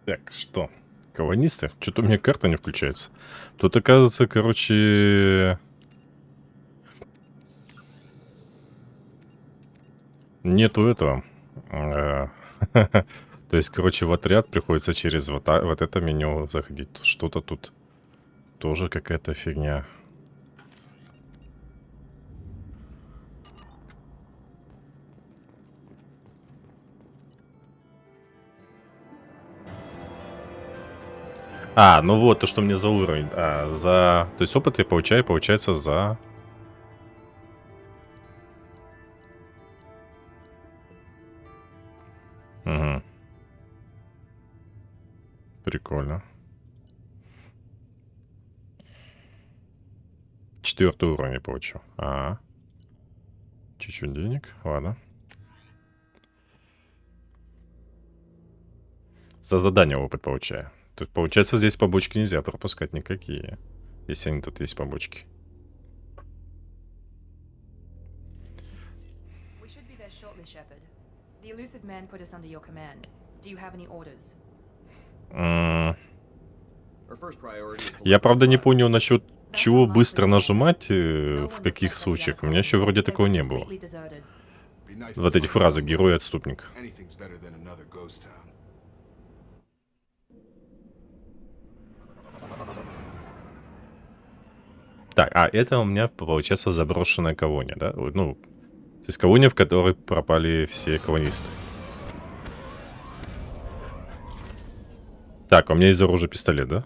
Так, что? Колонисты? Что-то у меня карта не включается. Тут, оказывается, короче... Нету этого. э, То есть, короче, в отряд приходится через вот это меню заходить. Что-то тут тоже какая-то фигня. А, ну вот, то, что мне за уровень. То есть опыт я получаю, получается, за... Угу. Прикольно. 4-й уровень я получил. Чуть-чуть денег. Ладно. За задание опыт получаю. Тут, получается, здесь побочки нельзя пропускать никакие. Если они тут есть побочки. We should be there shortly, Shepard. The elusive man put us under your command. Do you have any orders? Я, правда, не понял насчет чего быстро нажимать, в каких случаях. У меня еще вроде такого не было. Вот эти фразы «герой-отступник». Так, это у меня, получается, заброшенная колония, да? Ну, то есть колония, в которой пропали все колонисты. Так, у меня из оружия пистолет, да?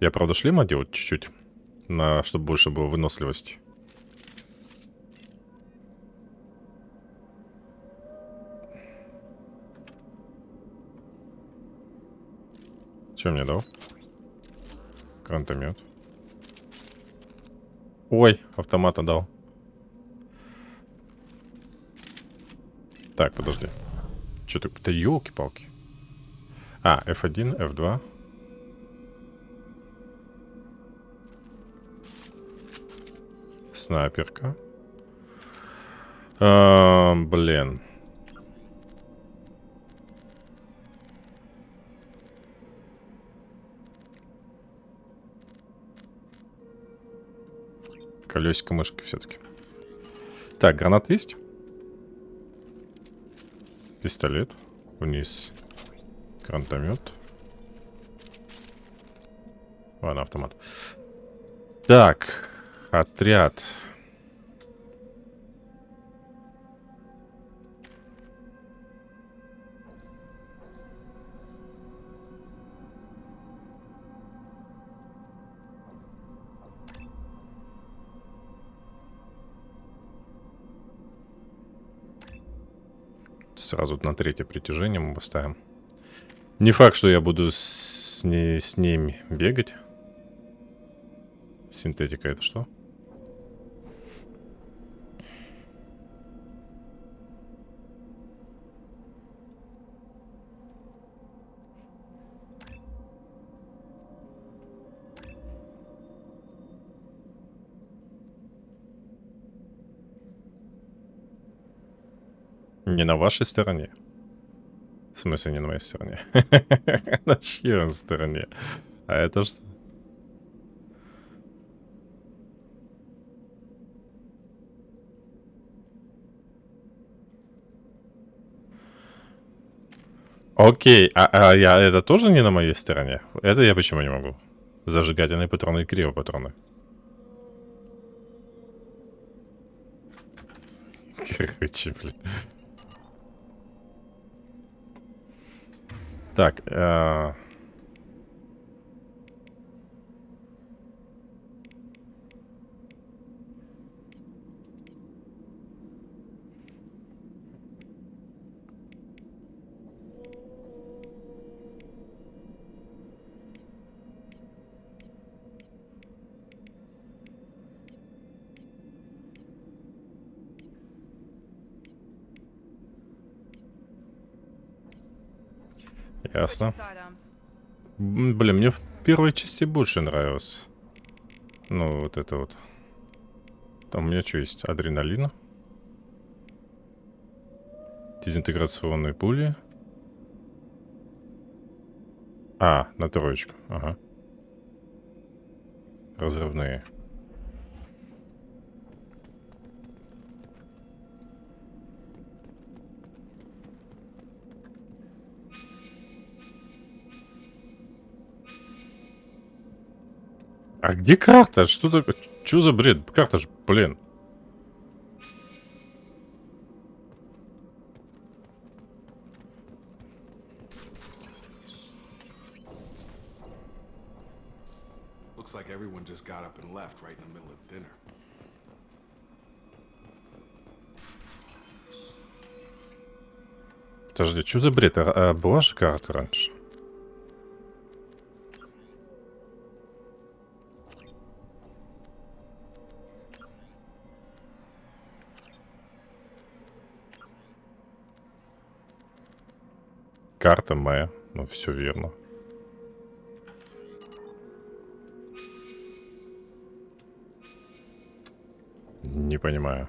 Я, правда, шлема делать чуть-чуть, чтобы больше было выносливости. Что мне дал? Гранатомет. Ой, автомата дал. Так, подожди. Что такое-то? Ёлки-палки. F1, F2. Снайперка. Блин. Колесико мышки все-таки. Так, гранат есть? Пистолет. Вниз. Гранатомет. Ладно, автомат. Так, отряд. Сразу на 3-е притяжение мы поставим. Не факт, что я буду с ними бегать. Синтетика это что? Не на вашей стороне. В смысле, не на моей стороне? На чьей стороне? А это что? Окей, это тоже не на моей стороне? Это я почему не могу? Зажигательные патроны и криопатроны. Короче, блин. Так, ясно. Блин, мне в первой части больше нравилось. Ну, вот это вот. Там у меня что есть? Адреналин. Дезинтеграционные пули. А, на троечку. Ага. Разрывные. А где карта? Что такое? Что за бред? Карта ж, блин. Looks like everyone just got up and left right in the middle of dinner. Подожди, что за бред? А была же карта раньше? Карта моя. Ну, все верно. Не понимаю.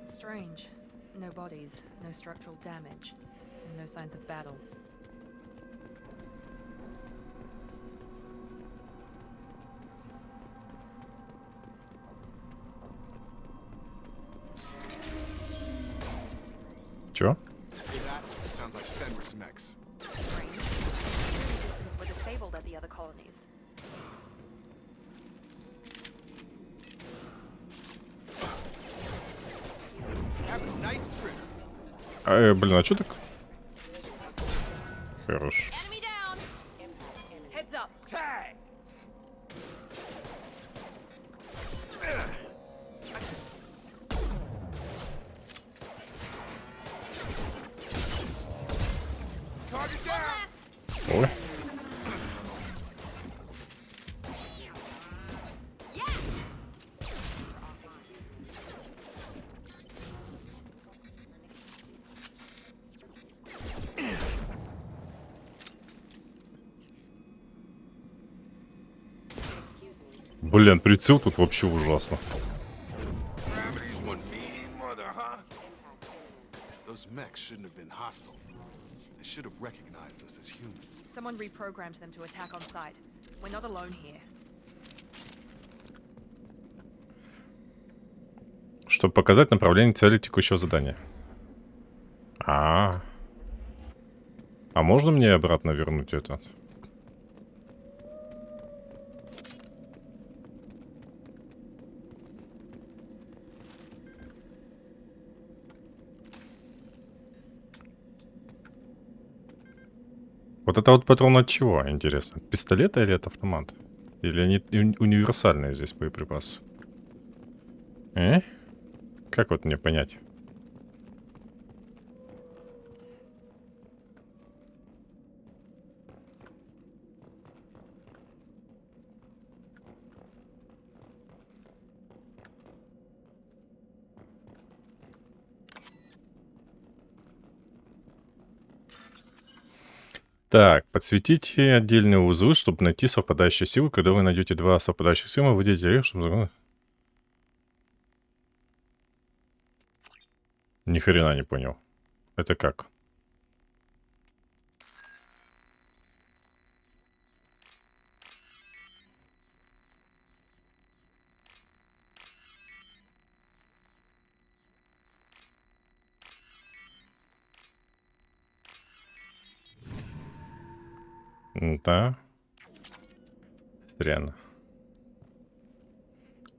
Strange. No bodies, no structural damage, and no signs of battle. Чё? Hear that? Sounds like Fenris mechs. Strange. Systems were disabled at the other colonies. Have a nice trip. Блин, а чё так? Хорош. Enemy down! Heads up! Tag! Target down! Ой. Блин, прицел тут вообще ужасно. Gravity's one mean mother, huh? Those mechs shouldn't have been hostile. They should have recognized us as human. Someone reprogrammed them to attack on sight. We're not alone here. Чтобы показать направление цели текущего задания. А можно мне обратно вернуть этот? Вот это вот патрон от чего, интересно? От пистолета или от автомата? Или они универсальные здесь боеприпасы? Как вот мне понять? Так, подсветите отдельные узлы, чтобы найти совпадающие силы. Когда вы найдете два совпадающих силы, выделите их, чтобы... Ни хрена не понял. Это как? Да. Странно.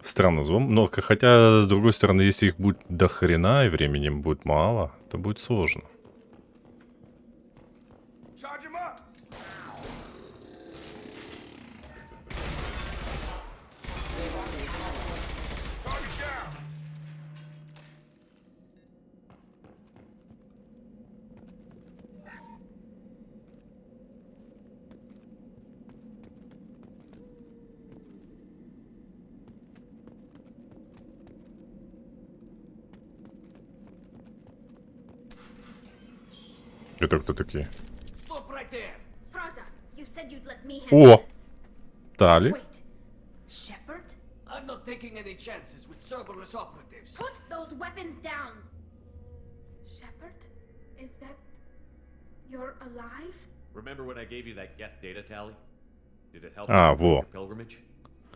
Странно злом. Но хотя, с другой стороны, если их будет до хрена и временем будет мало, то будет сложно. Charge him up! Target down! Это кто такие? Stop right there! Praza, you said you'd let me handle О! this. Тали. Wait, Shepard? I'm not taking any chances with Cerberus operatives. Put those weapons down. Shepard, is that... You're alive? Remember when I gave you that Geth data tally? Did it help А, you во. with your pilgrimage?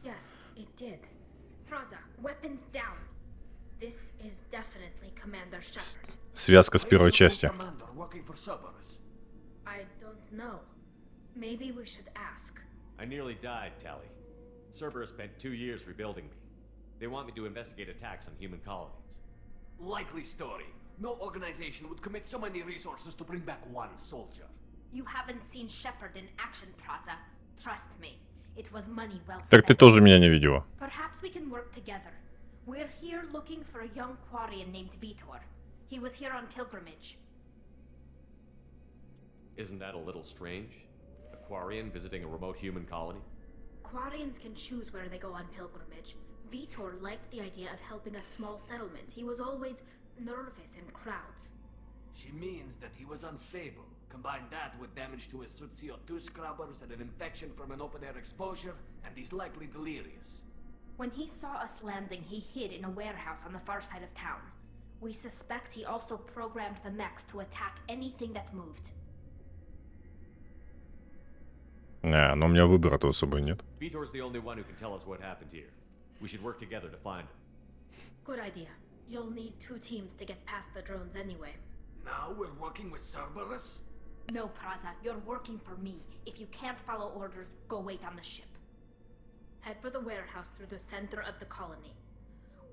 Yes, it did. Praza, weapons down. This is definitely Commander Shepard. Связка с первой части. Commander working for Cerberus. I don't know. Maybe we should ask. I nearly died, Tally. Cerberus spent 2 years rebuilding me. They want me to investigate attacks on human colonies. Likely story. No organization would commit so many resources to bring back one soldier. You haven't seen Shepard in action, Praza. Trust me, it was money well spent. Так ты тоже меня не видела. Perhaps we can work together. We're here looking for a young Quarian named Vitor. He was here on pilgrimage. Isn't that a little strange? A Quarian visiting a remote human colony? Quarians can choose where they go on pilgrimage. Vitor liked the idea of helping a small settlement. He was always nervous in crowds. She means that he was unstable. Combine that with damage to his suit CO2 scrubbers and an infection from an open-air exposure, and he's likely delirious. When he saw us landing, he hid in a warehouse on the far side of town. We suspect he also programmed the mechs to attack anything that moved. Не, но у меня выбора-то особо нет. Vitor's the only one who can tell us what happened here. We should work together to find him. Good idea. You'll need 2 teams to get past the drones anyway. Now we're working with Cerberus? No, Praza, you're working for me. If you can't follow orders, go wait on the ship. Head for the warehouse through the center of the colony.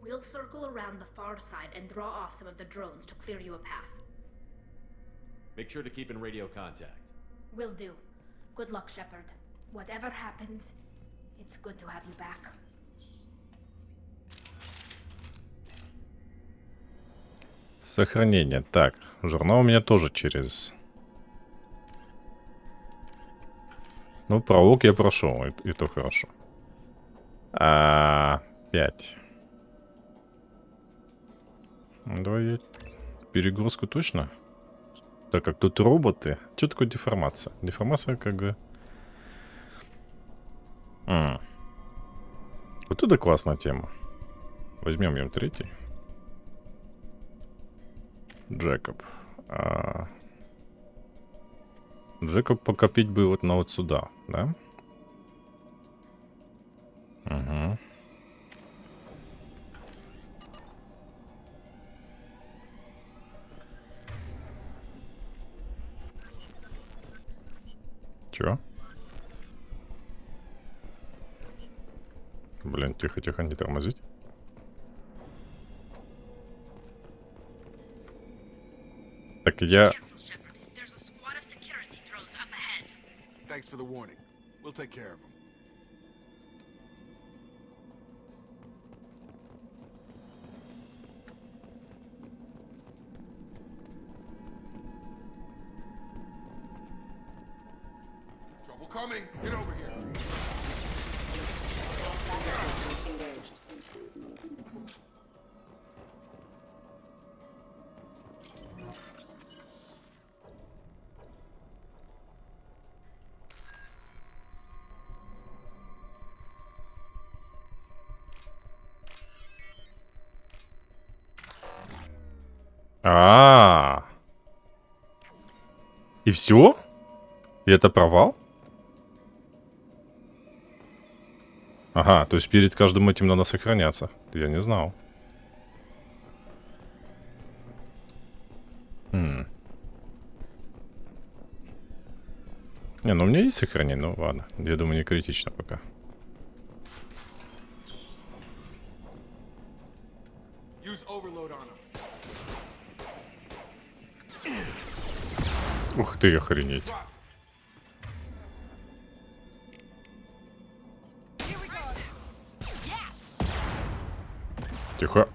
We'll circle around the far side and draw off some of the drones to clear you a path. Make sure to keep in radio contact. Will do. Good luck, Shepard. Whatever happens, it's good to have you back. Сохранение. Так, журнал у меня тоже через... Ну, пролог я прошел, и то хорошо. 5. Давай я... Перегрузку точно? Так как тут роботы. Что такое деформация? Деформация как бы... Вот это классная тема. Возьмем ее 3. Джекоб. Джекоб покопить бы вот на вот сюда, да? Угу. Чё? Блин, тихо-тихо, не тормозить. Так я... Thanks for the warning. We'll take care of them. Trouble coming. Get over here. И все? И это провал? Ага, то есть перед каждым этим надо сохраняться. Я не знал. Не, ну у меня есть сохранение, ну ладно. Я думаю, не критично пока. Use overload on them. Ух ты, охренеть. Тихо.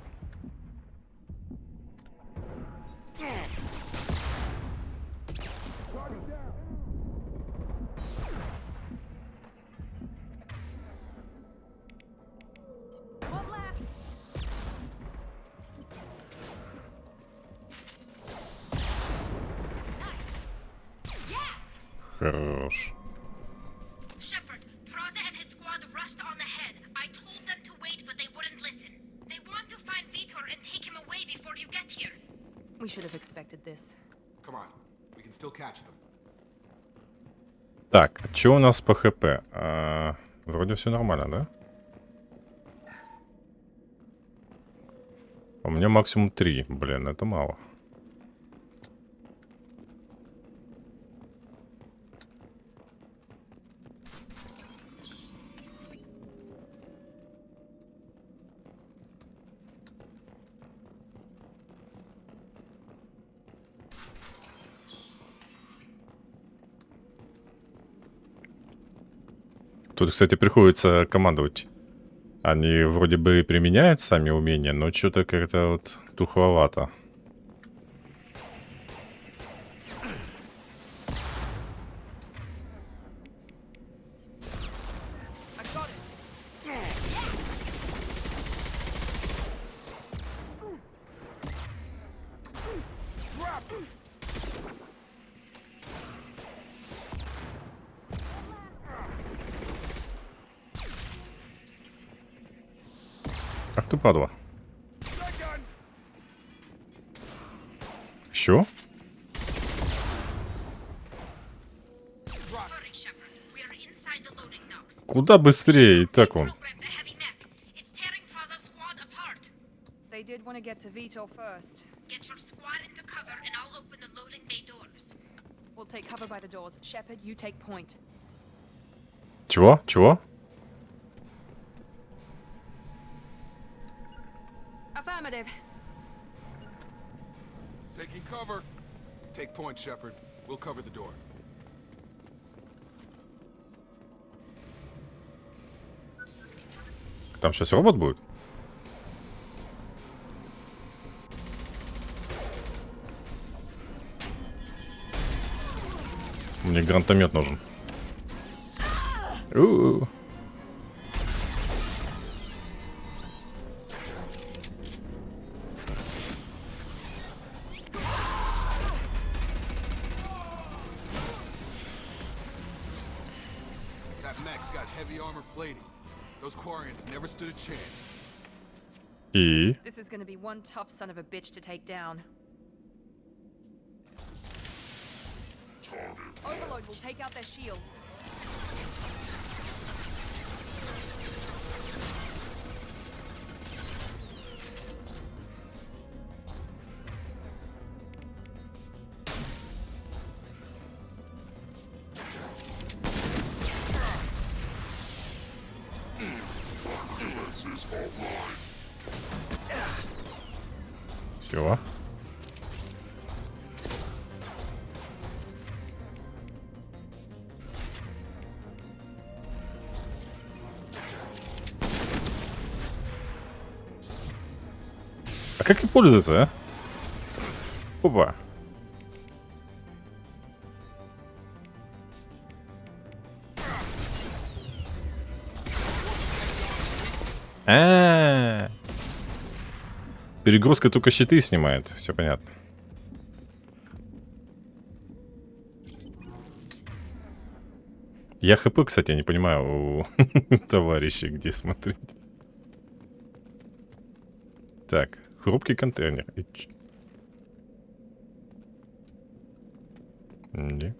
Хорош. Shepard, Praza and his squad rushed on ahead. I told them to wait, but they wouldn't listen. They want We should have expected this. Come on, we can still catch them. Так, что у нас по ХП? Вроде все нормально, да? У меня максимум 3. Блин, это мало. Тут, кстати, приходится командовать. Они вроде бы применяют сами умения, но что-то как-то вот тухловато. Ах ты падла. Еще? Куда быстрее? И так он. They did want to get to Vitor first. Get your squad into cover and I'll open the loading bay doors. We'll take cover by the doors. Shepard, you take point. Чего? Чего? Affirmative. Taking cover. Take point, Shepard. We'll cover the door. Там сейчас робот будет? Мне гранатомет нужен. У-у-у. That mech's got heavy armor plating. Those Quarians never stood a chance. И... This is going to be one tough son of a bitch to take down. Overload will take out their shields. Все. А как и пользоваться, а? Опа. А-а-а. Перегрузка только щиты снимает, все понятно. Я ХП, кстати, не понимаю у товарищей, где смотреть. Так, хрупкий контейнер. Где?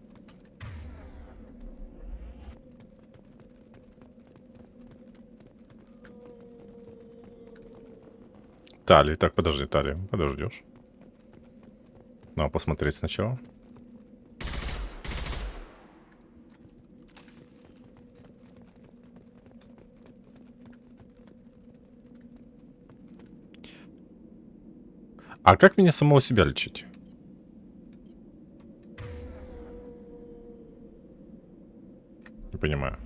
Талию. Так, подожди, талию. Подождешь. Ну, а посмотреть сначала. А как мне самого себя лечить? Не понимаю.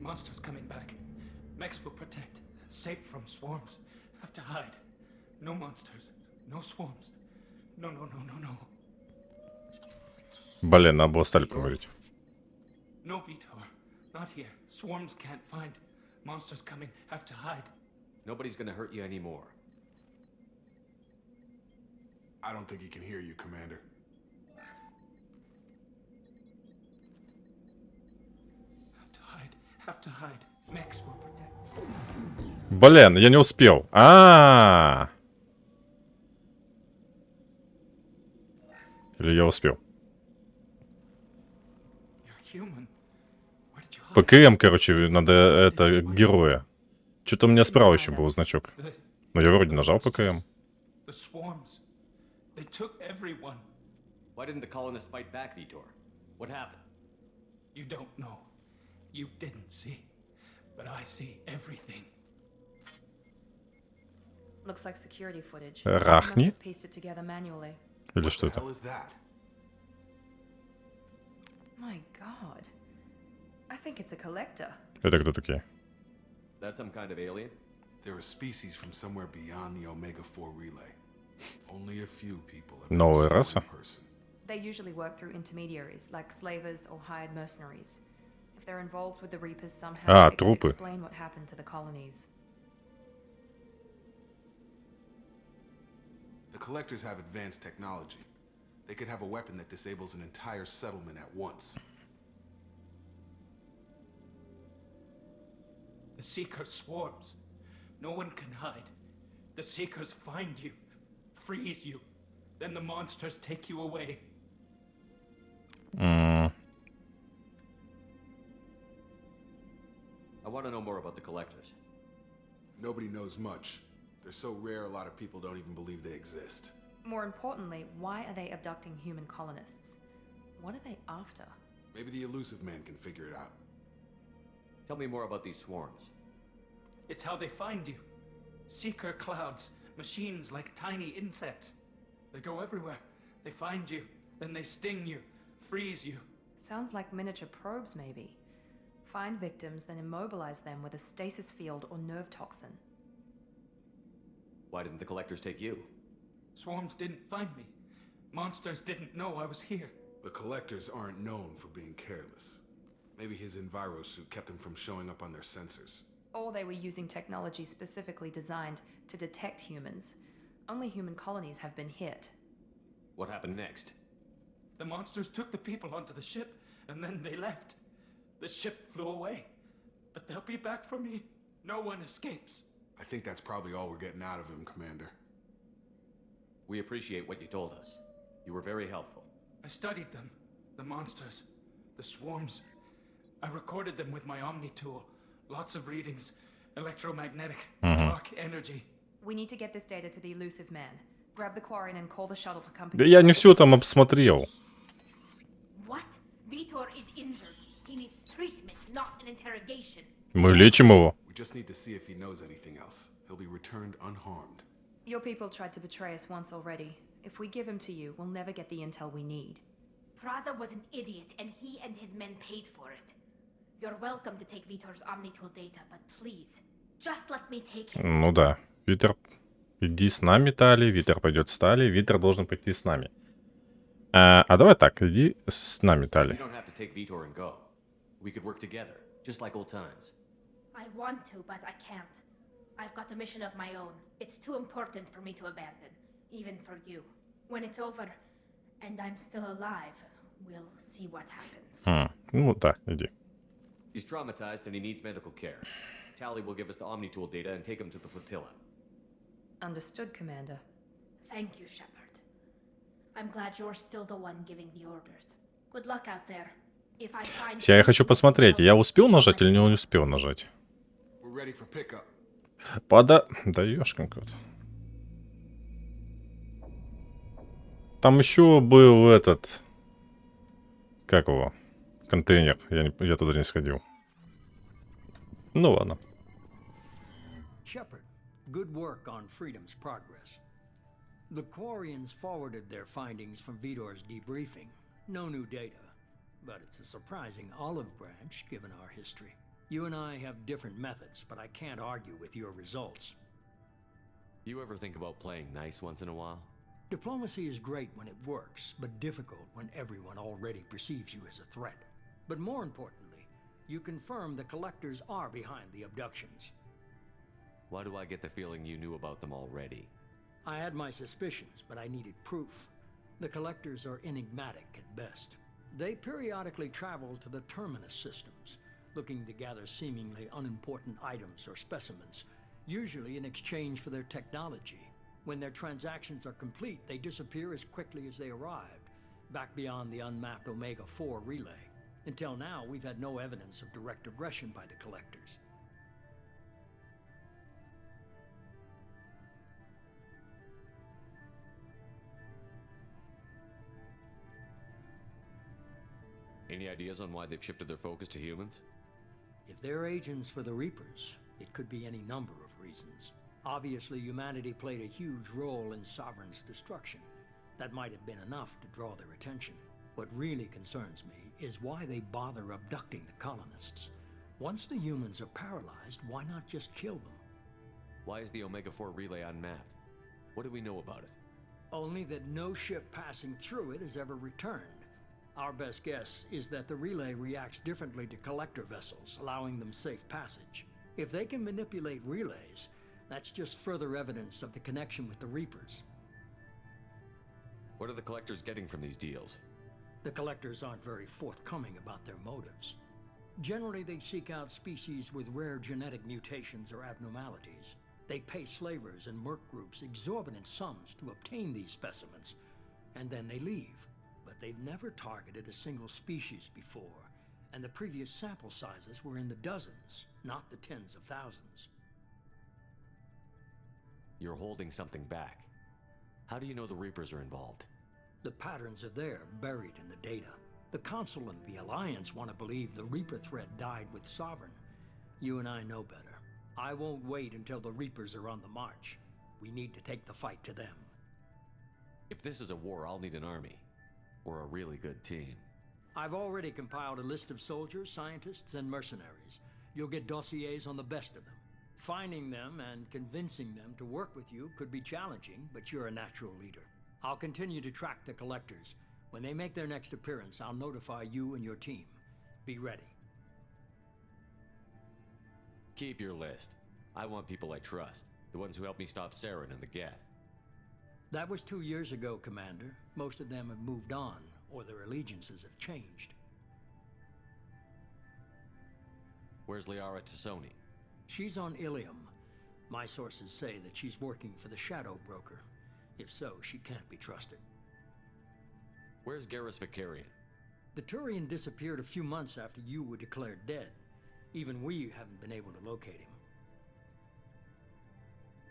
Monsters coming back. Mechs will protect. Safe from swarms. Have to hide. No monsters. No swarms. No, no, no, no, no. Блин, надо было стали поговорить. No, Vitor. Not here. Swarms can't find. Monsters coming. Have to hide. Nobody's gonna hurt you anymore. I don't think he can hear you, Commander. to hide. Mechs will protect. Блин, я не успел. Или я успел? You're human. Where did you hide? ПКМ, короче, надо это героя. Что-то у меня справа еще был значок. Но я вроде нажал ПКМ. The swarms. They took everyone. Why didn't the colonists fight back, Vitor? What happened? You don't know. You didn't see. But I see everything. Looks like security footage. Рахни? Must have pieced it together manually. Или что What the это? hell is that? My God. I think it's a collector. Это кто такие? Is that some kind of alien? They're a species from somewhere beyond the Omega-4 relay. Only a few people have Новая ever seen раса? one in person. They usually work through intermediaries, like slavers or hired mercenaries. If they're involved with the Reapers somehow, it could трупы. explain what happened to the colonies. The collectors have advanced technology. They could have a weapon that disables an entire settlement at once. The Seeker swarms. No one can hide. The Seekers find you, freeze you. Then the monsters take you away. I want to know more about the collectors. Nobody knows much. They're so rare, a lot of people don't even believe they exist. More importantly, why are they abducting human colonists? What are they after? Maybe the elusive man can figure it out. Tell me more about these swarms. It's how they find you. Seeker clouds, machines like tiny insects. They go everywhere. They find you, then they sting you, freeze you. Sounds like miniature probes, maybe. Find victims, then immobilize them with a stasis field or nerve toxin. Why didn't the collectors take you? Swarms didn't find me. Monsters didn't know I was here. The collectors aren't known for being careless. Maybe his envirosuit kept him from showing up on their sensors. Or they were using technology specifically designed to detect humans. Only human colonies have been hit. What happened next? The monsters took the people onto the ship, and then they left. The ship flew away. But they'll be back for me. No one escapes. I think that's probably all we're getting out of him, Commander. We appreciate what you told us. You were very helpful. I studied them. The monsters. The swarms. I recorded them with my Omni tool. Lots of readings. Electromagnetic. Dark energy. We need to get this data to the elusive man. Grab the Quarian and call the shuttle to come. Да я не все там обсмотрел. What? Vitor is injured. He needs treatment, not an interrogation. Мы лечим его. We just need to see if he knows anything else. He'll be returned unharmed. Your people tried to betray us once already. If we give him to you, we'll never get the intel we need. Praza was an idiot, and he and his men paid for it. You're welcome to take Vitor's Omnitool data, but please, just let me take him. Ну да. Витер, иди с нами, Тали. Витер пойдет с Тали. Витер должен пойти с нами. А давай так, иди с нами, You Тали. don't have to take Vitor and go. We could work together, just like old times. I want to, but I can't. I've got a mission of my own. It's too important for me to abandon, even for you. When it's over, and I'm still alive, we'll see what happens. Ну да, иди. He's traumatized and he needs medical care. Tally will give us the Omnitool data and take him to the flotilla. Understood, Commander. Thank you, Shepard. I'm glad you're still the one giving the orders. Good luck out there. If I find Я хочу посмотреть, я успел нажать или не успел нажать? We're ready for pickup. Даешь как-то. Там еще был этот... Как его? Контейнер. Я туда не сходил. Ну ладно. Shepard, good work on Freedom's progress. The Quarians forwarded their findings from Vitor's debriefing. No new data, but it's a surprising olive branch given our history. You and I have different methods, but I can't argue with your results. You ever think about playing nice once in a while? Diplomacy is great when it works, but difficult when everyone already perceives you as a threat. But more importantly, you confirm the collectors are behind the abductions. Why do I get the feeling you knew about them already? I had my suspicions, but I needed proof. The collectors are enigmatic at best. They periodically travel to the terminus systems, looking to gather seemingly unimportant items or specimens, usually in exchange for their technology. When their transactions are complete, they disappear as quickly as they arrived, back beyond the unmapped Omega-4 relay. Until now, we've had no evidence of direct aggression by the collectors. Any ideas on why they've shifted their focus to humans? If they're agents for the Reapers, it could be any number of reasons. Obviously, humanity played a huge role in Sovereign's destruction. That might have been enough to draw their attention. What really concerns me is why they bother abducting the colonists. Once the humans are paralyzed, why not just kill them? Why is the Omega-4 relay unmapped? What do we know about it? Only that no ship passing through it has ever returned. Our best guess is that the relay reacts differently to collector vessels, allowing them safe passage. If they can manipulate relays, that's just further evidence of the connection with the Reapers. What are the collectors getting from these deals? The collectors aren't very forthcoming about their motives. Generally, they seek out species with rare genetic mutations or abnormalities. They pay slavers and merc groups exorbitant sums to obtain these specimens, and then they leave. But they've never targeted a single species before, and the previous sample sizes were in the dozens, not the tens of thousands. You're holding something back. How do you know the Reapers are involved? The patterns are there, buried in the data. The Council and the Alliance want to believe the Reaper threat died with Sovereign. You and I know better. I won't wait until the Reapers are on the march. We need to take the fight to them. If this is a war, I'll need an army. Or a really good team. I've already compiled a list of soldiers, scientists, and mercenaries. You'll get dossiers on the best of them. Finding them and convincing them to work with you could be challenging, but you're a natural leader. I'll continue to track the collectors. When they make their next appearance, I'll notify you and your team. Be ready. Keep your list. I want people I trust. The ones who helped me stop Saren and the Geth. That was 2 years ago, Commander. Most of them have moved on, or their allegiances have changed. Where's Liara Tassoni? She's on Ilium. My sources say that she's working for the Shadow Broker. If so, she can't be trusted. Where's Garrus Vicarian? The Turian disappeared a few months after you were declared dead. Even we haven't been able to locate him.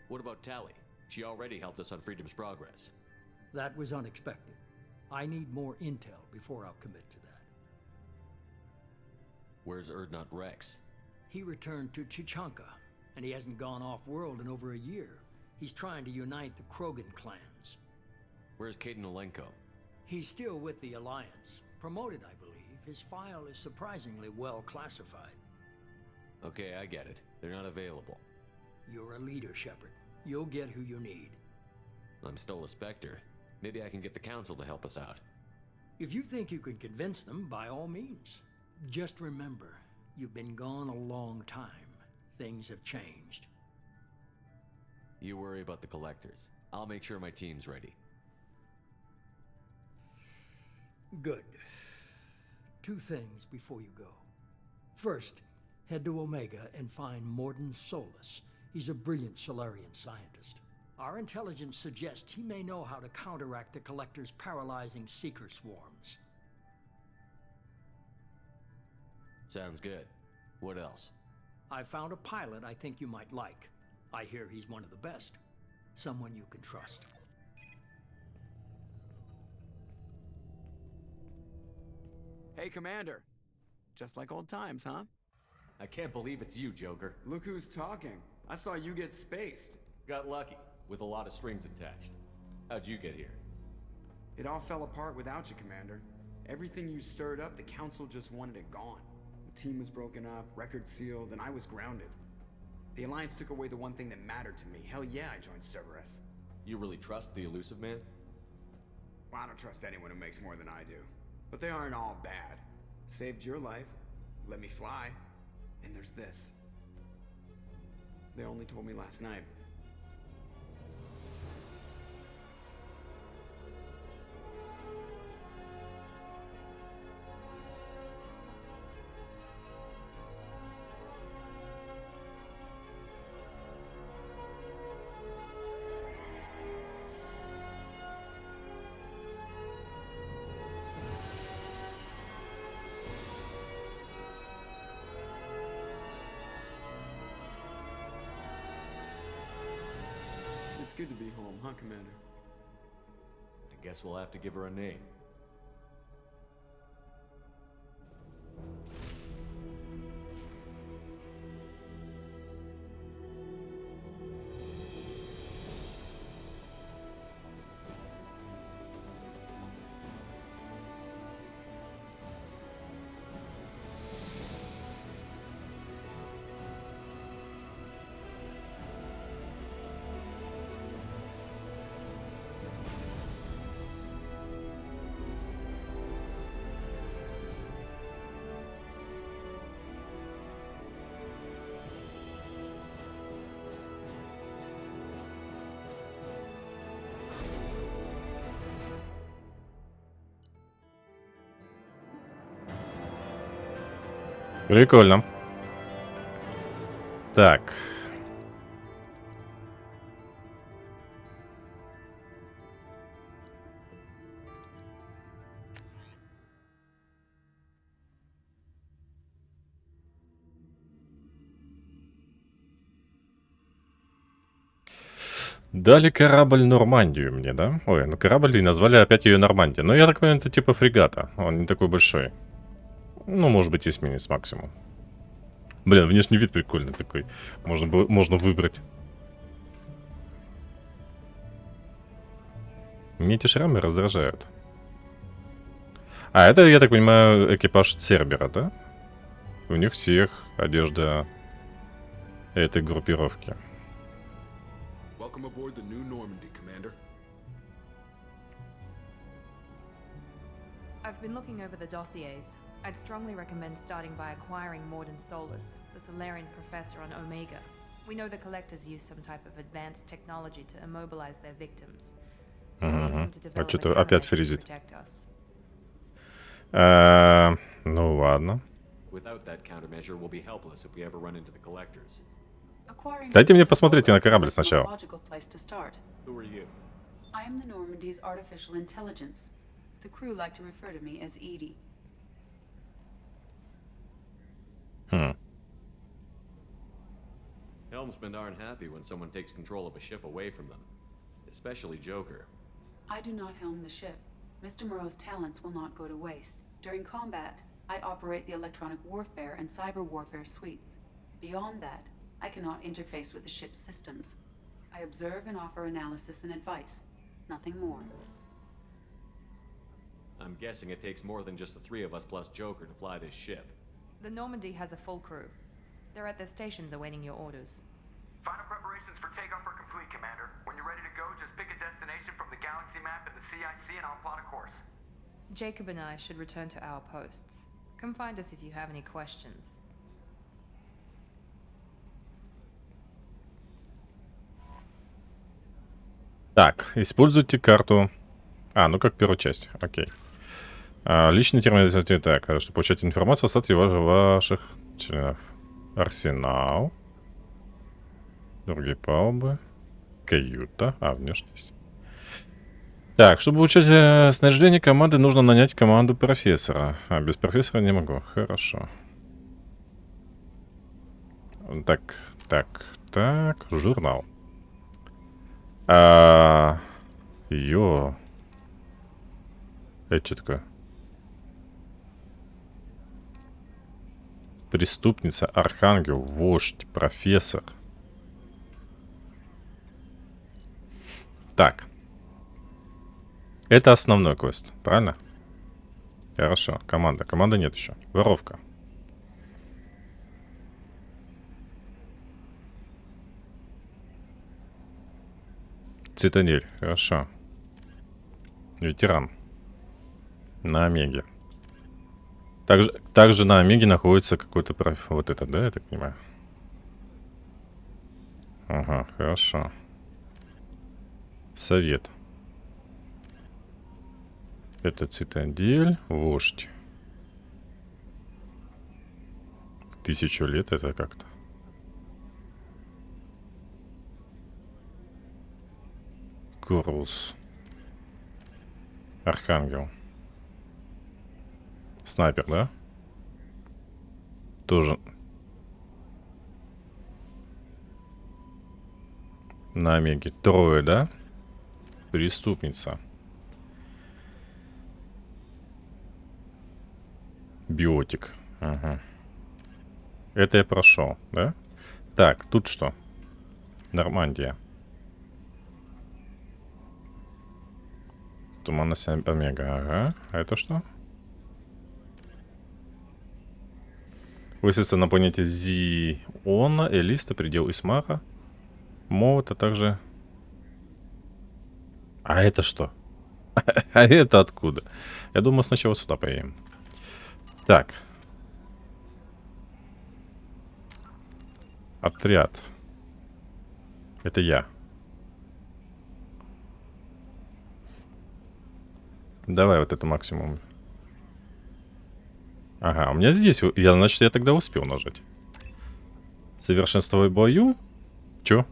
What about Tali? She already helped us on Freedom's Progress. That was unexpected. I need more intel before I'll commit to that. Where's Erdnot Rex? He returned to Chichanka, and he hasn't gone off-world in over a year. He's trying to unite the Krogan clans. Where's Caden Olenko? He's still with the Alliance. Promoted, I believe. His file is surprisingly well classified. Okay, I get it. They're not available. You're a leader, Shepard. You'll get who you need. I'm still a Spectre. Maybe I can get the Council to help us out. If you think you can convince them, by all means. Just remember, you've been gone a long time. Things have changed. You worry about the Collectors. I'll make sure my team's ready. Good. 2 things before you go. First, head to Omega and find Morden Solus. He's a brilliant Solarian scientist. Our intelligence suggests he may know how to counteract the Collector's paralyzing Seeker swarms. Sounds good. What else? I found a pilot I think you might like. I hear he's one of the best. Someone you can trust. Hey, Commander. Just like old times, huh? I can't believe it's you, Joker. Look who's talking. I saw you get spaced. Got lucky, with a lot of strings attached. How'd you get here? It all fell apart without you, Commander. Everything you stirred up, the Council just wanted it gone. The team was broken up, record sealed, and I was grounded. The Alliance took away the one thing that mattered to me. Hell yeah, I joined Cerberus. You really trust the Elusive Man? Well, I don't trust anyone who makes more than I do. But they aren't all bad. Saved your life, let me fly, and there's this. They only told me last night. not, Commander? I guess we'll have to give her a name. Прикольно. Так. Дали корабль Нормандию мне, да? Ой, ну корабль и назвали опять ее Нормандия. Но я так понимаю, это типа фрегата. Он не такой большой. Ну, может быть, эсминец максимум. Блин, внешний вид прикольный такой. Можно выбрать. Мне эти шрамы раздражают. А, это, я так понимаю, экипаж Цербера, да? У них всех одежда этой группировки. Welcome aboard the new Normandy, Commander. I've been looking over the dossiers. I'd strongly recommend starting by acquiring Morden Solus, the Solarian professor on Omega. We know the collectors use some type of advanced technology to immobilize their victims. We need him to develop что-то a опять countermeasure to фризит. protect us. Ну ладно. Without that countermeasure, we'll be helpless if we ever run into the collectors. Дайте мне посмотреть на корабль сначала. Who are you? I am the Normandy's artificial intelligence. The crew like to refer to me as Edie. Helmsmen aren't happy when someone takes control of a ship away from them. Especially Joker. I do not helm the ship. Mr. Moreau's talents will not go to waste. During combat, I operate the electronic warfare and cyber warfare suites. Beyond that, I cannot interface with the ship's systems. I observe and offer analysis and advice. Nothing more. I'm guessing it takes more than just the three of us plus Joker to fly this ship. The Normandy has a full crew. They're at their stations awaiting your orders. Final preparations for takeoff are complete, Commander. When you're ready to go, just pick a destination from the galaxy map and the CIC and I'll plot a course. Jacob and I should return to our posts. Come find us if you have any questions. Так, используйте карту. А, ну как первую часть. Окей. Личный термин. Так, чтобы получать информацию о статусе ваших членов. Арсенал. Другие палубы. Каюта. А, внешность. Так, чтобы получать снаряжение команды, нужно нанять команду профессора. А, без профессора не могу. Хорошо. Так. Журнал. Это что такое? Преступница, архангел, вождь, профессор. Так. Это основной квест, правильно? Хорошо. Команда. Команды нет еще. Воровка. Цитадель. Хорошо. Ветеран. На Омеге. Также на Омеге находится какой-то вот это, да, я так понимаю? Ага, хорошо. Совет. Это цитадель, вождь. 1000 лет это как-то. Курус. Архангел. Снайпер, да? Тоже. На Омеге. Трое, да? Преступница. Биотик. Ага. Это я прошел, да? Так, тут что? Нормандия. Туманность Омега. Ага. А это что? Высится на планете Зиона, Элиста, предел Исмара. Молот, а также... А это что? А это откуда? Я думаю, сначала сюда поедем. Так. Отряд. Это я. Давай вот это максимум. Ага, у меня здесь... Значит, я тогда успел нажать. Совершенствовать бою? Чё?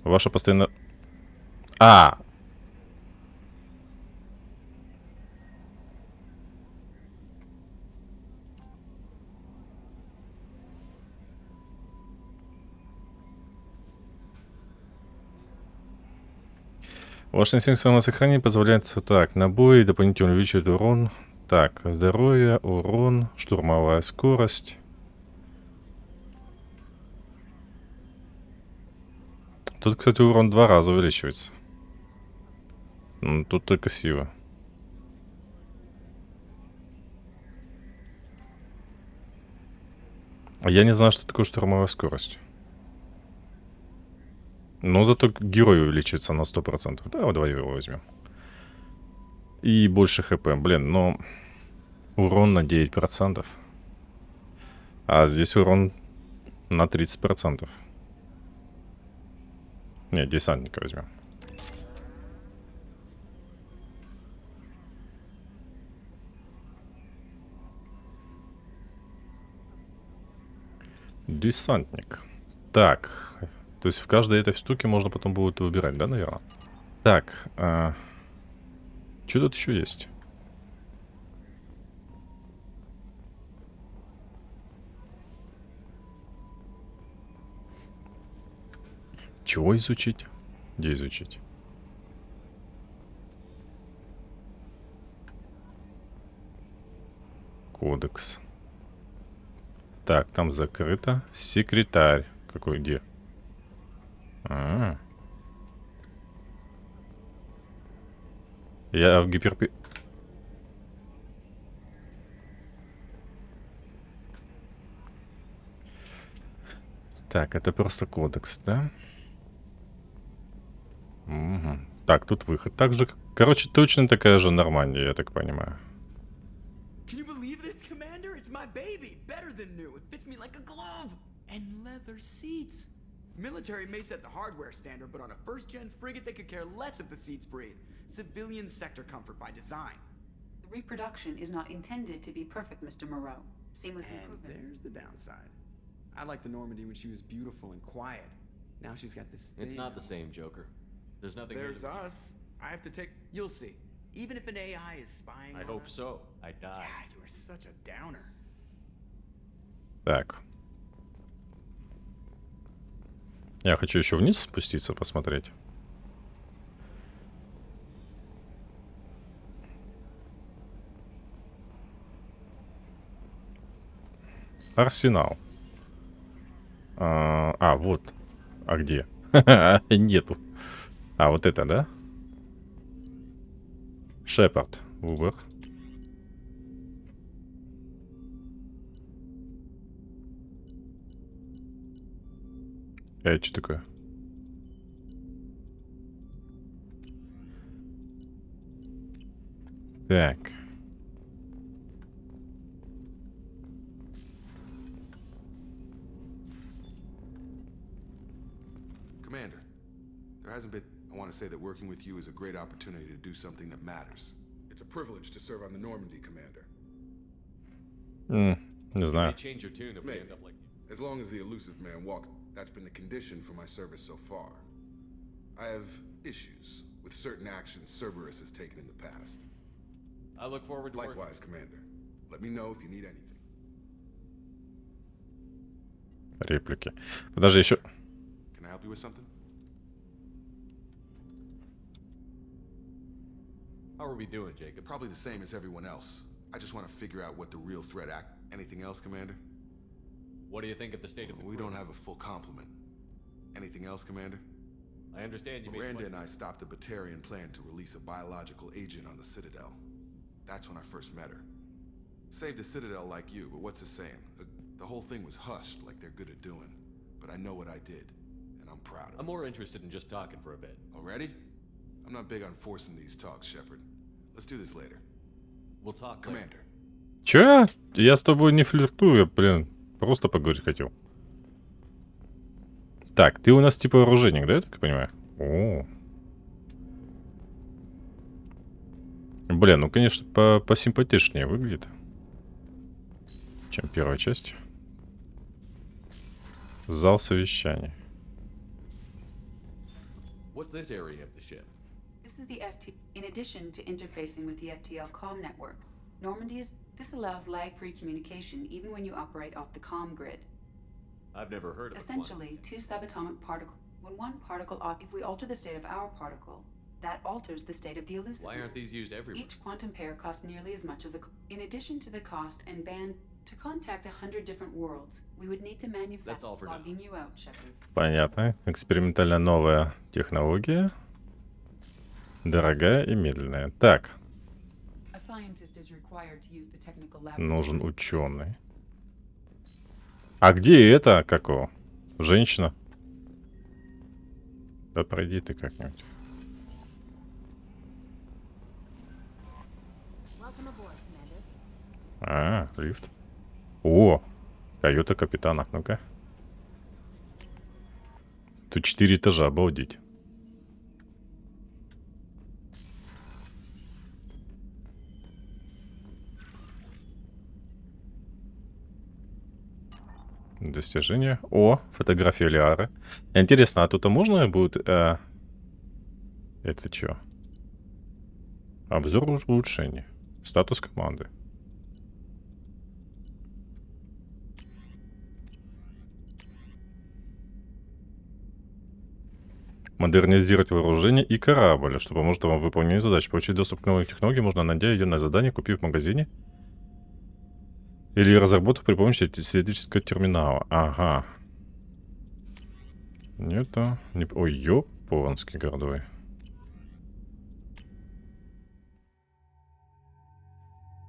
Ваша постоянно... А! Ваш инстинкт самосохранения позволяет... Так, набой дополнительно увеличивает урон. Так, здоровье, урон, штурмовая скорость. Тут, кстати, урон 2 раза увеличивается. Ну, тут только сила. А я не знаю, что такое штурмовая скорость. Но зато герой увеличивается на 100%. Да, вот давай его возьмем. И больше хп. Блин, но урон на 9%. А здесь урон на 30%. Не, десантника возьмем. Десантник. Так. То есть в каждой этой штуке можно потом будет выбирать, да, наверное? Так. Что тут еще есть? Чего изучить? Где изучить? Кодекс. Так, там закрыто. Секретарь. Какой где? Я в гиперпи... Так, это просто кодекс, да? Угу. Так, тут выход. Также, короче, точно такая же Нормандия, я так понимаю. Can you believe this, Commander? It's my baby. Better than new. It fits me like a glove. And leather seats. Military may set the hardware standard, but on a first-gen frigate, they could care less if the seats breathe. Civilian sector comfort by design. The reproduction is not intended to be perfect, Mr. Moreau. Seamless And improvements. there's the downside. I liked the Normandy when she was beautiful and quiet. Now she's got this thing. It's not the same, Joker. There's nothing here There's to- us. I have to take... You'll see. Even if an AI is spying I on hope us... so. I die. God, you are such a downer. Так. Я хочу еще вниз спуститься, посмотреть. Арсенал. Вот. А где? Нету. А, вот это, да? Шепард. Выбор. Это что такое? Так. Commander, there hasn't been... I want to say that working with you is a great opportunity to do something that matters. It's a privilege to serve on the Normandy, Commander. Не знаю. May change your tune if we end up like... As long as the elusive man walks, that's been the condition for my service so far. I have issues with certain actions Cerberus has taken in the past. I look forward to working. Likewise, Commander. Let me know if you need anything. Реплики. Подожди, еще... Can I help you with something? How are we doing, Jacob? Probably the same as everyone else. I just want to figure out what the real threat act. Anything else, Commander? What do you think of the state of the We crew? don't have a full complement. Anything else, Commander? I understand you made Miranda one- and I stopped a Batarian plan to release a biological agent on the Citadel. That's when I first met her. Saved the Citadel like you, but what's the saying? The whole thing was hushed like they're good at doing. But I know what I did, and I'm proud of it. I'm more interested in just talking for a bit. Already? I'm not big on forcing these talks, Shepard. Let's do this later. We'll talk later. Commander. Чё? Я с тобой не флиртую, блин. Просто поговорить хотел. Так, ты у нас типа оружейник, да, я так понимаю? О. Блин, ну, конечно, посимпатичнее выглядит, чем первая часть. Зал совещаний. What's this area of the ship? This is the FT. In addition to interfacing with the FTL comm network, this allows lag-free communication even when you operate off the comm grid. I've never heard of it. Essentially, two subatomic particles. When one particle, if we alter the state of our particle, that alters the state of the elusive. Why aren't these used everywhere? Each quantum pair costs nearly as much as a. In addition to the cost and band to contact 100 different worlds, we would need to That's manufacture. all for now. Logging you out, Shepard. Понятно. Экспериментальная новая технология. Дорогая и медленная. Так, A scientist is required to use the technical lab. нужен ученый. А где это, как его? Женщина? Да пройди ты как-нибудь. А, лифт. О, каюта капитана. Ну-ка. Тут 4 этажа, обалдеть. Достижение. О, фотография Лиары. Интересно, а тут можно будет... Это что? Обзор улучшений. Статус команды. Модернизировать вооружение и корабль, что поможет вам в выполнении задач. Получить доступ к новой технологии можно, найдя ее на задание, купив в магазине. Или разработав при помощи теоретического терминала. Ага. Нету. Не... Ой, японский городовой.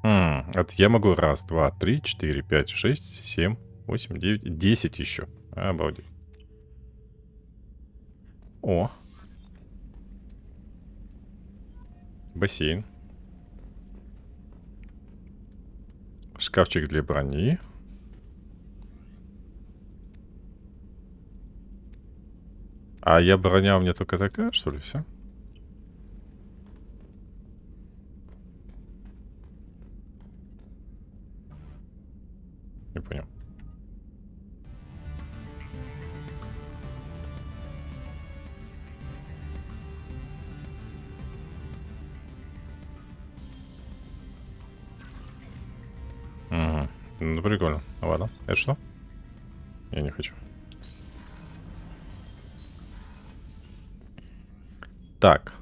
Это я могу 1, 2, 3, 4, 5, 6, 7, 8, 9, 10 еще. Обалдеть. О. Бассейн. Шкафчик для брони. А я броня у меня только такая, что ли, все? Не понял. Угу. Ну, прикольно. Ладно. Это что? Я не хочу. Так.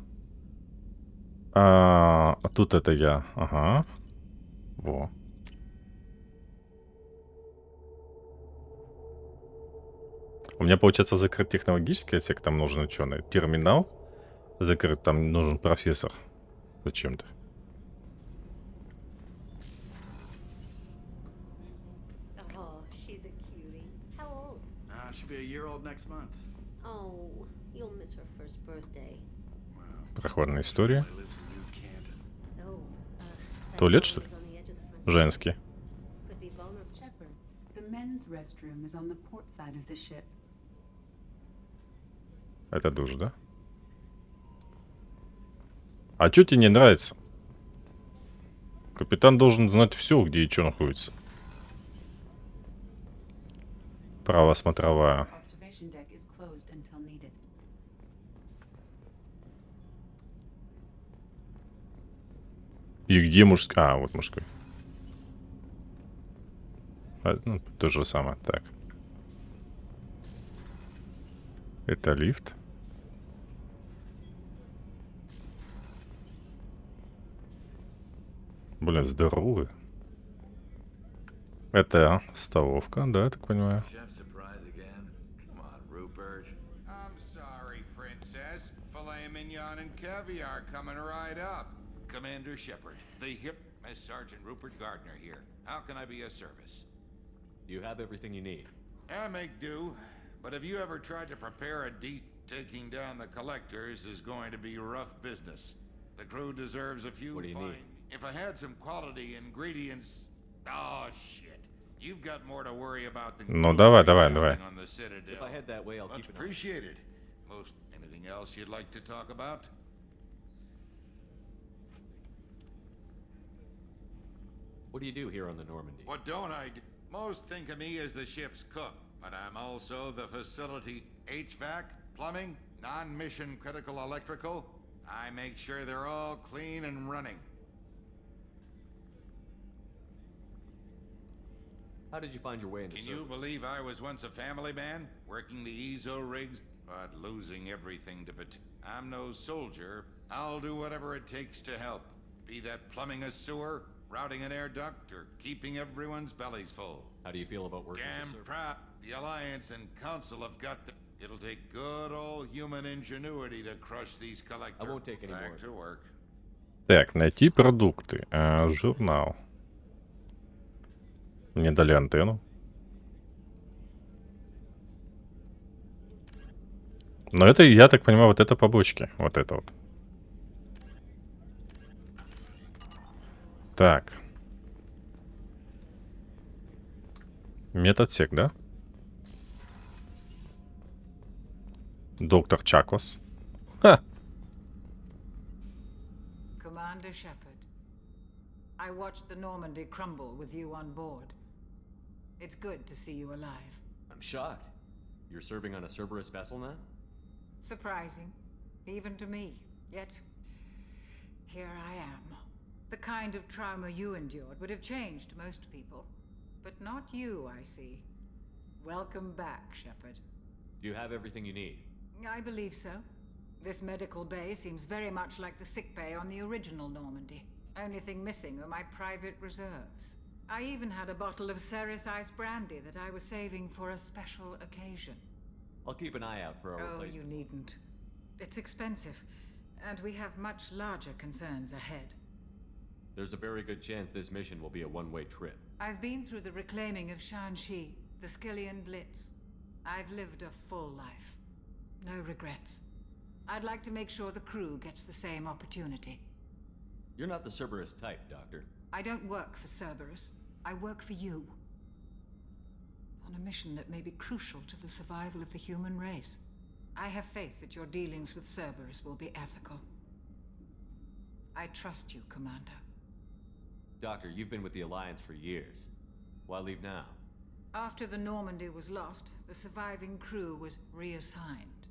А тут это я. Ага. Во. У меня, получается, закрыт технологический отсек, там нужен ученый. Терминал закрыт, там нужен профессор. Зачем-то. Oh, she's a cutie. How old? She'll be a year old next month. Oh, you'll miss her first birthday. Проходная история. Oh, Туалет, что ли? Женский. could be vulnerable. Shepard, the men's restroom is on the port side of the ship. Это душ, да? А что тебе не нравится? Капитан должен знать все, где и что находится. Право смотровая. Observation deck is closed until needed. И где мужской? А, вот мужской. Ну, то же самое. Так. Это лифт. Блин, здоровый. Это столовка, да, я так понимаю. Chef surprise again? Come on, Rupert. I'm sorry, Princess. Filet mignon and caviar coming right up. Commander Shepard, the hip Sergeant Rupert Gardner here. How can I be of service? You have everything you need. I make do, but have you ever tried to prepare a taking down the collectors is going to be rough business. The crew deserves a few What do you need? If I had some quality ingredients... Oh, shit. You've got more to worry about than... Ну, давай. On the Citadel. If I head that way, I'll Much keep it appreciated. Most anything else you'd like to talk about? What do you do here on the Normandy? What don't I do? Most think of me as the ship's cook, but I'm also the facility HVAC, plumbing, non-mission critical electrical. I make sure they're all clean and running. How did you find your way into Can you believe I was once a family man, working the EZO rigs, but losing everything to I'm no soldier. I'll do whatever it takes to help. Be that plumbing a sewer, routing an air duct, or keeping everyone's bellies full. How do you feel about working Damn for proud. The Alliance and Council have got the... It'll take good old human ingenuity to crush these collectors. I won't take any Back more. to work. Так, найти продукты. Журнал. Мне дали антенну. Но это, я так понимаю, вот это побочки. Вот это вот. Так. Медотсек, да? Доктор Чакос. Ха! Commander Shepard, I watched the Normandy crumble with you on board. It's good to see you alive. I'm shocked. You're serving on a Cerberus vessel now? Surprising, even to me. Yet, here I am. The kind of trauma you endured would have changed most people. But not you, I see. Welcome back, Shepard. Do you have everything you need? I believe so. This medical bay seems very much like the sick bay on the original Normandy. Only thing missing are my private reserves. I even had a bottle of Ceres Ice brandy that I was saving for a special occasion. I'll keep an eye out for a replacement. Oh, you needn't. It's expensive, and we have much larger concerns ahead. There's a very good chance this mission will be a one-way trip. I've been through the reclaiming of Shanxi, the Skillian Blitz. I've lived a full life. No regrets. I'd like to make sure the crew gets the same opportunity. You're not the Cerberus type, Doctor. I don't work for Cerberus. I work for you. On a mission that may be crucial to the survival of the human race. I have faith that your dealings with Cerberus will be ethical. I trust you, Commander. Doctor, you've been with the Alliance for years. Why leave now? After the Normandy was lost, the surviving crew was reassigned.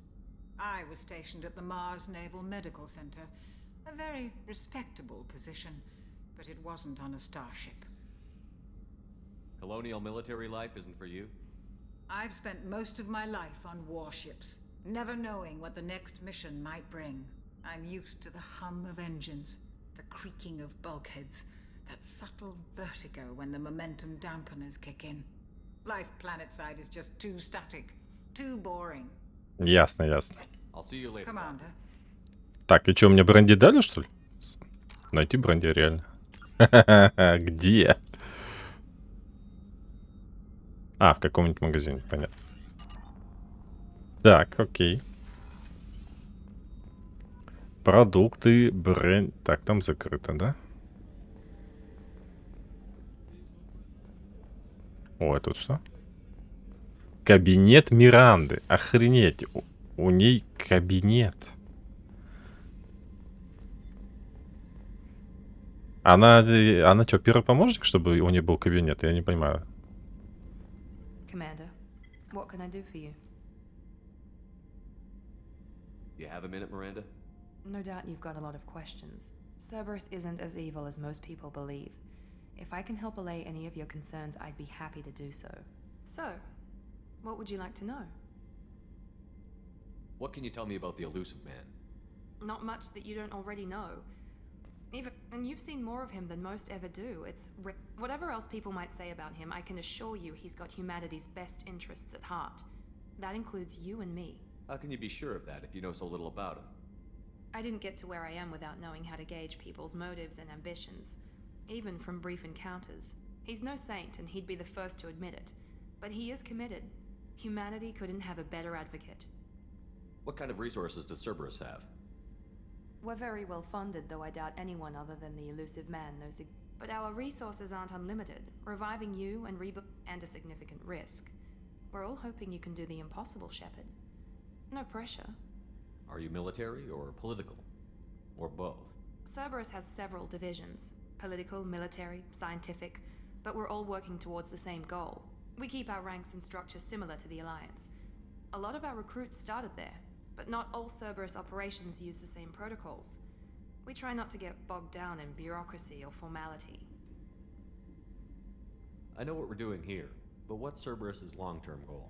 I was stationed at the Mars Naval Medical Center, a very respectable position, but it wasn't on a starship. Colonial military life isn't for you? I've spent most of my life on warships, never knowing what the next mission might bring. I'm used to the hum of engines, the creaking of bulkheads, that subtle vertigo when the momentum dampeners kick in. Life planetside is just too static, too boring. Ясно, ясно. I'll see you later. Commander. Так, и что, мне бренди дали, что ли? Найти бренди, реально. Где? А, в каком-нибудь магазине, понятно. Так, окей. Продукты, бренд... Так, там закрыто, да? О, это тут что? Кабинет Миранды. Охренеть. У ней кабинет. Она что, первый помощник, чтобы у нее был кабинет? Я не понимаю. Commander, what can I do for you? You have a minute, Miranda? No doubt you've got a lot of questions. Cerberus isn't as evil as most people believe. If I can help allay any of your concerns, I'd be happy to do so. So, what would you like to know? What can you tell me about the elusive man? Not much that you don't already know. And you've seen more of him than most ever do. Whatever else people might say about him, I can assure you he's got humanity's best interests at heart. That includes you and me. How can you be sure of that if you know so little about him? I didn't get to where I am without knowing how to gauge people's motives and ambitions, even from brief encounters. He's no saint, and he'd be the first to admit it. But he is committed. Humanity couldn't have a better advocate. What kind of resources does Cerberus have? We're very well funded, though I doubt anyone other than the elusive man knows. But our resources aren't unlimited. Reviving you and a significant risk. We're all hoping you can do the impossible, Shepard. No pressure. Are you military or political? Or both? Cerberus has several divisions. Political, military, scientific. But we're all working towards the same goal. We keep our ranks and structure similar to the Alliance. A lot of our recruits started there. But not all Cerberus operations use the same protocols. We try not to get bogged down in bureaucracy or formality. I know what we're doing here, but what's Cerberus's long-term goal?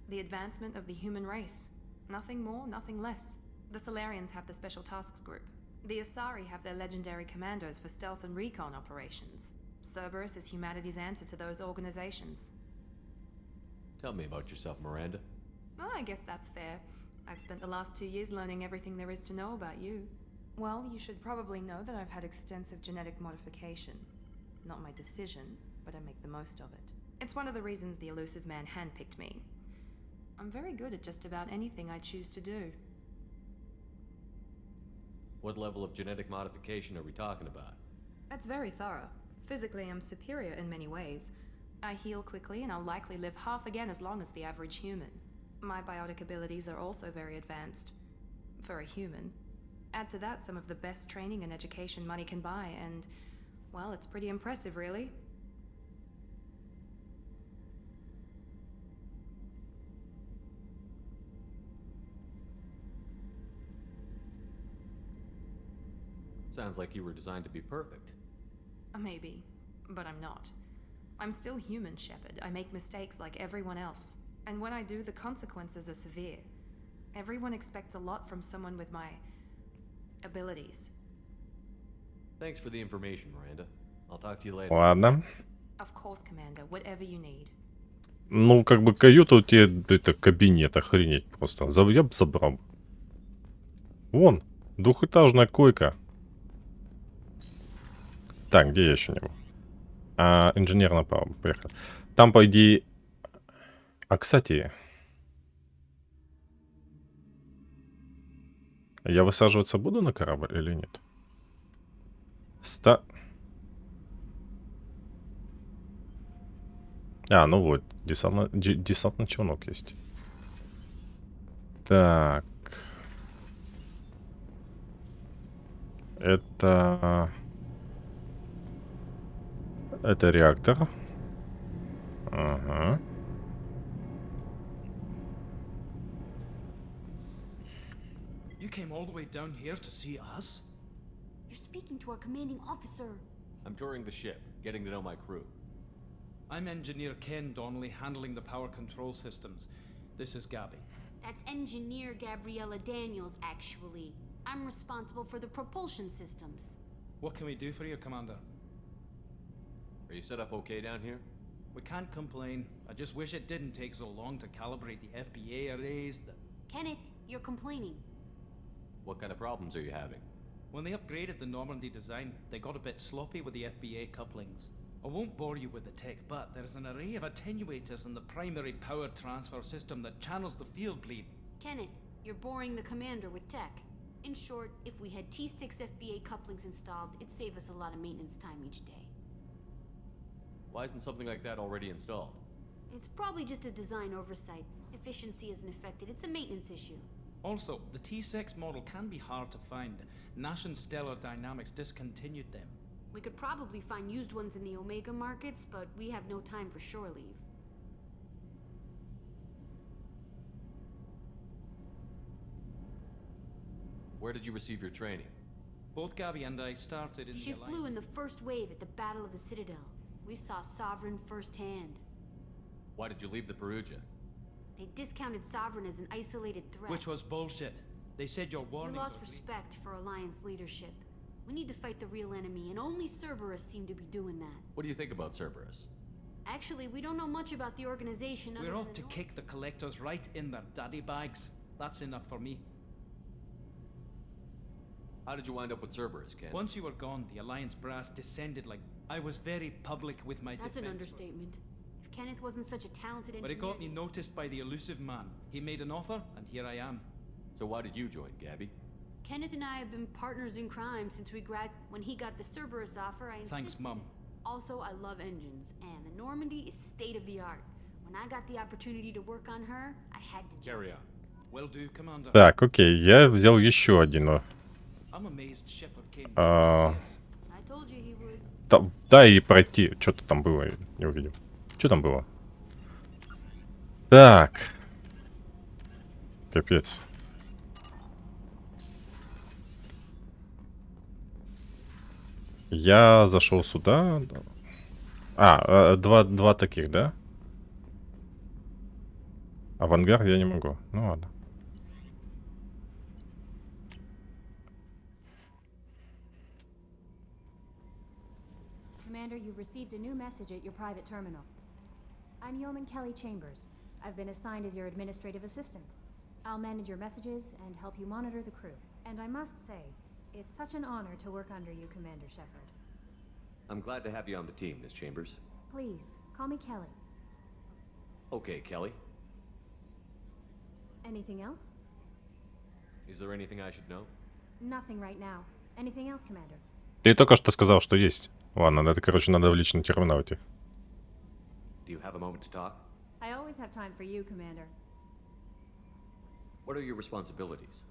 The advancement of the human race. Nothing more, nothing less. The Solarians have the Special Tasks Group. The Asari have their legendary commandos for stealth and recon operations. Cerberus is humanity's answer to those organizations. Tell me about yourself, Miranda. Oh, I guess that's fair. I've spent the last 2 years learning everything there is to know about you. Well, you should probably know that I've had extensive genetic modification. Not my decision, but I make the most of it. It's one of the reasons the elusive man handpicked me. I'm very good at just about anything I choose to do. What level of genetic modification are we talking about? That's very thorough. Physically, I'm superior in many ways. I heal quickly, and I'll likely live half again as long as the average human. My biotic abilities are also very advanced. For a human. Add to that some of the best training and education money can buy, and, well, it's pretty impressive, really. Sounds like you were designed to be perfect. Maybe, but I'm not. I'm still human, Shepard. I make mistakes like everyone else. And when I do, the consequences are severe. Everyone expects a lot from someone with my abilities. Thanks for the information, Miranda. I'll talk to you later. Ладно. Of course, Commander. Whatever you need. Ну, как бы каюта у тебя, это кабинет, охренеть просто. Я бы забрал. Вон, двухэтажная койка. Так, где я еще не был? Инженер направо, поехали. Там, по идее... А, кстати... Я высаживаться буду на корабль или нет? Ну вот, десантный челнок есть. Так. Это реактор. Ага. You came all the way down here to see us? You're speaking to our commanding officer. I'm touring the ship, getting to know my crew. I'm Engineer Ken Donnelly, handling the power control systems. This is Gabby. That's Engineer Gabriella Daniels, actually. I'm responsible for the propulsion systems. What can we do for you, Commander? Are you set up okay down here? We can't complain. I just wish it didn't take so long to calibrate the FBA arrays. Kenneth, you're complaining. What kind of problems are you having? When they upgraded the Normandy design, they got a bit sloppy with the FBA couplings. I won't bore you with the tech, but there's an array of attenuators in the primary power transfer system that channels the field bleed. Kenneth, you're boring the commander with tech. In short, if we had T6 FBA couplings installed, it'd save us a lot of maintenance time each day. Why isn't something like that already installed? It's probably just a design oversight. Efficiency isn't affected, it's a maintenance issue. Also, the T6 model can be hard to find. Nash and Stellar Dynamics discontinued them. We could probably find used ones in the Omega markets, but we have no time for shore leave. Where did you receive your training? Both Gabby and I started in She the flew in the first wave at the Battle of the Citadel. We saw Sovereign firsthand. Why did you leave the Perugia? They discounted Sovereign as an isolated threat. Which was bullshit. They said your We warnings lost respect for Alliance leadership. We need to fight the real enemy, and only Cerberus seem to be doing that. What do you think about Cerberus? Actually, we don't know much about the organization. We're off to kick the collectors right in their daddy bags. That's enough for me. How did you wind up with Cerberus, Ken? Once you were gone, the Alliance brass descended like... I was very public with my That's defense. an understatement. If Kenneth wasn't such a talented engineer... But it got me noticed by the elusive man. He made an offer, and here I am. So why did you join, Gabby? Kenneth and I have been partners in crime since we When he got the Cerberus offer, I insisted... Thanks, Mum. Also, I love engines, and the Normandy is state-of-the-art. When I got the opportunity to work on her, I had to... Carry on. Will do, Commander. Так, окей, я взял еще один. I'm amazed Shepard came to see us. I told you he would. Да и пройти. Что-то там было, я не увидел. Что там было? Так. Капец. Я зашел сюда. Два таких, да? А в ангар я не могу. Ну ладно. Commander, you've received a new message at your private terminal. I'm Yeoman Kelly Chambers. I've been assigned as your administrative assistant. I'll manage your messages and help you monitor the crew. And I must say, it's such an honor to work under you, Commander Shepard. I'm glad to have you on the team, Miss Chambers. Please, call me Kelly. Okay, Kelly. Anything else? Is there anything I should know? Nothing right now. Anything else, Commander? Ты только что сказал, что есть. Ладно, это, короче, надо в личный терминал идти. Do you have a moment to talk? I always have time for you, Commander. What are your responsibilities?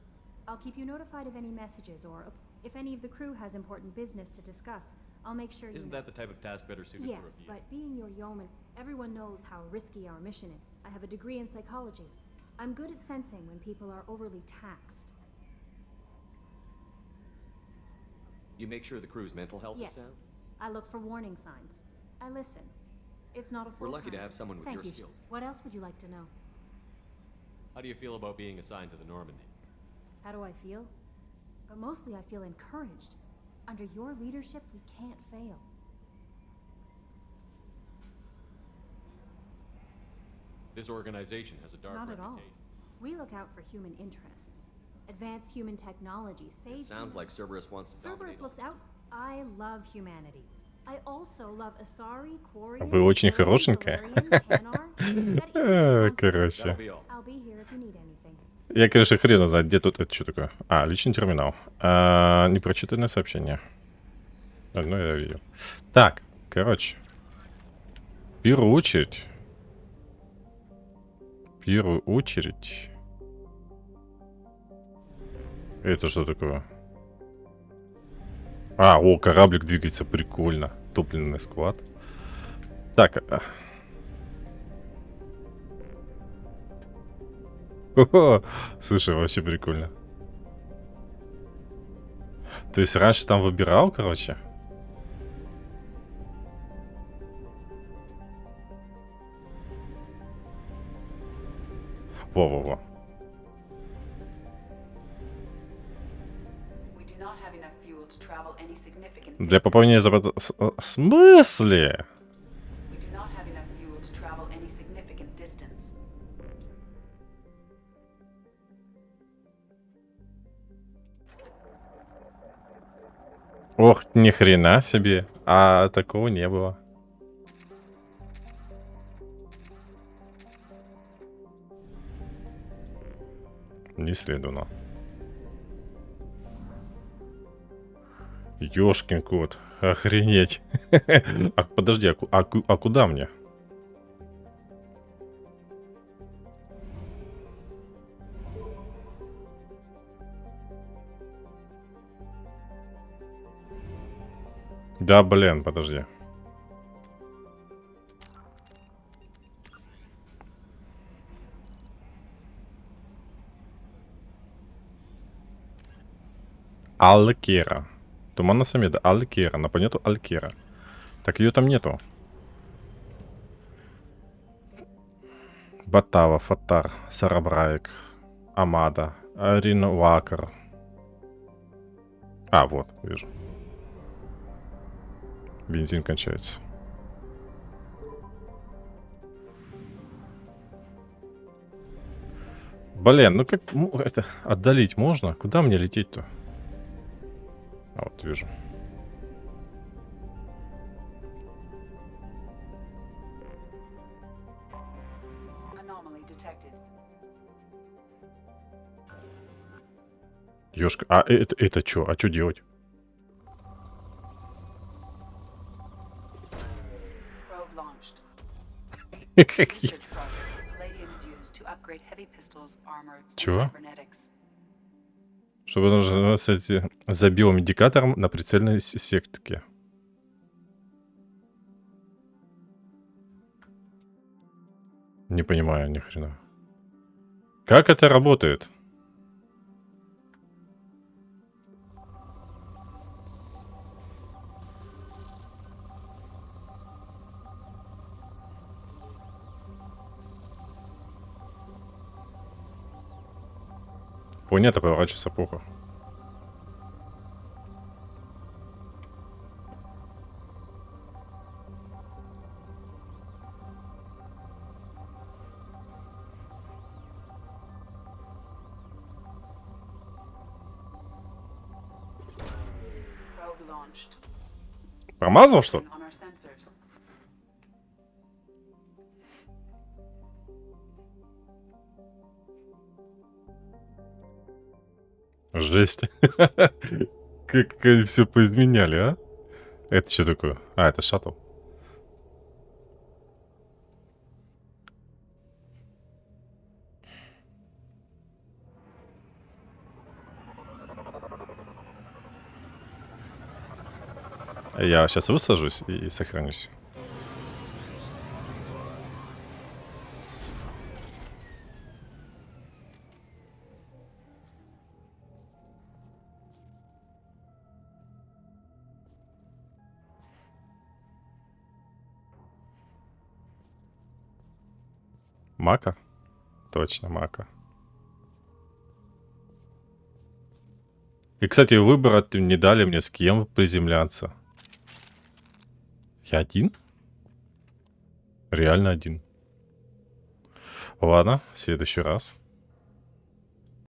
I'll keep you notified of any messages or if any of the crew has important business to discuss. I'll make sure you Isn't that the type of task better suited Yes, for review? but being your yeoman, everyone knows how risky our mission is. I have a degree in psychology. I'm good at sensing when people are overly taxed. You make sure the crew's mental health Yes. is sound? I look for warning signs. I listen. It's not a We're full-time... lucky to have someone with Thank your you. skills. What else would you like to know? How do you feel about being assigned to the Normandy? How do I feel? But mostly I feel encouraged. Under your leadership, we can't fail. This organization has a dark Not at all. reputation. We look out for human interests. Advance human technology, save... It sounds like Cerberus wants to Cerberus dominate. looks out... I love humanity. I also love Asari, Quarian... Вы очень хорошенькая. Короче. I'll be here if you need anything. Я, конечно, хрен знает, где тут это что такое. Личный терминал. Непрочитанное сообщение. Ну, я видел. Так, короче. В первую очередь. Это что такое? Кораблик двигается, прикольно. Топливный склад. Так. Слушай, вообще прикольно. То есть раньше там выбирал, короче. Во-во-во. Для пополнения запаса... В смысле? Ох, ни хрена себе. Такого не было. Не исследовано. Ёшкин кот. Охренеть. Подожди, куда мне? Да, блин, подожди. Алкера. Туманная Самеда. Алкера. На планету Алкера. Так, ее там нету. Батава, Фатар, Сарабраик, Амада, Арин Вакар. Вот, вижу. Бензин кончается. Блин, ну как это отдалить можно? Куда мне лететь-то? А вот вижу. Ёшка, а это что? А что делать? Чего? Чтобы нужно, кстати, за биомедикатором на прицельной сетке. Не понимаю ни хрена. Как это работает? Планета поворачивается плохо. Промазал, что ли? Жесть. Как они все поизменяли, а? Это что такое? А, это шаттл. Я сейчас высажусь и сохранюсь. Мака? Точно, Мака. И, кстати, выбора не дали мне, с кем приземляться. Я один? Реально один. Ладно, в следующий раз.